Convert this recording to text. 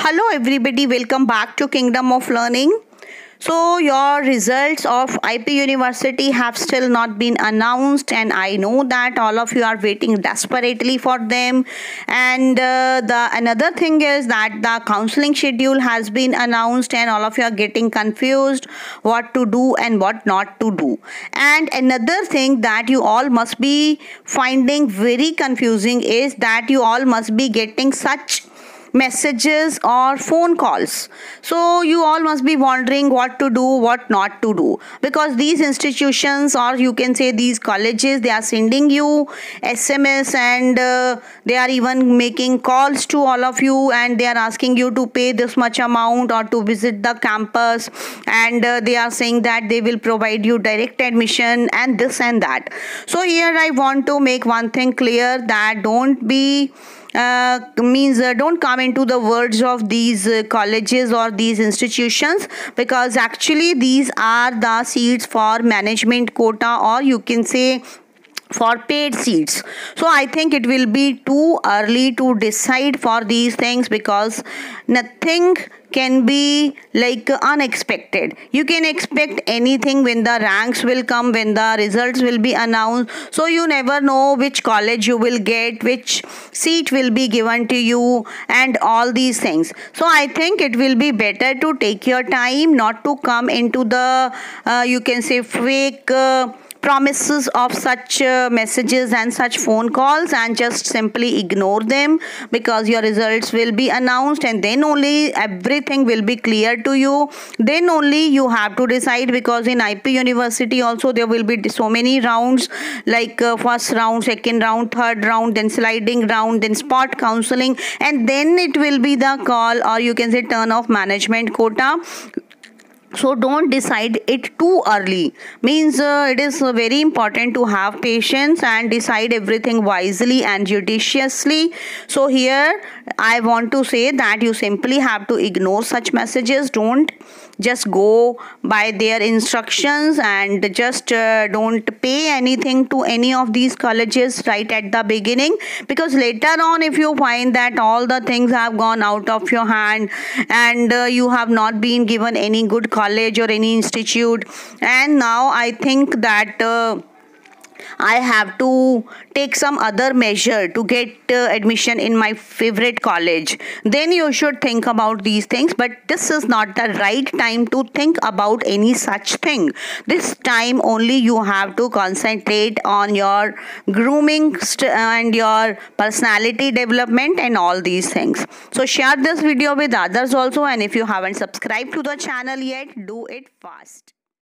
Hello everybody, welcome back to Kingdom of Learning. So your results of IP University have still not been announced, and I know that all of you are waiting desperately for them. And the another thing is that the counseling schedule has been announced and all of you are getting confused what to do and what not to do. And another thing that you all must be finding very confusing is that you all must be getting such messages or phone calls. So you all must be wondering what to do, what not to do, because these institutions, or you can say these colleges, they are sending you SMS, and they are even making calls to all of you, and they are asking you to pay this much amount or to visit the campus, and they are saying that they will provide you direct admission and this and that. So here I want to make one thing clear, that don't be don't come into the words of these colleges or these institutions, because actually these are the seats for management quota, or you can say for paid seats. So I think it will be too early to decide for these things, because nothing can be like unexpected. You can expect anything when the ranks will come, when the results will be announced. So you never know which college you will get, which seat will be given to you, and all these things. So I think it will be better to take your time, not to come into the you can say fake promises of such messages and such phone calls, and just simply ignore them, because your results will be announced and then only everything will be clear to you. Then only you have to decide, because in IP University also there will be so many rounds, like first round, second round, third round, then sliding round, then spot counseling, and then it will be the call, or you can say turn of management quota. So don't decide it too early. Means it is very important to have patience and decide everything wisely and judiciously. So here I want to say that you simply have to ignore such messages. Don't just go by their instructions, and just don't pay anything to any of these colleges right at the beginning, because later on if you find that all the things have gone out of your hand, and you have not been given any good college or any institute, and now I think that I have to take some other measure to get admission in my favorite college, then you should think about these things. But this is not the right time to think about any such thing. This time only you have to concentrate on your grooming and your personality development and all these things. So share this video with others also, and if you haven't subscribed to the channel yet, do it fast.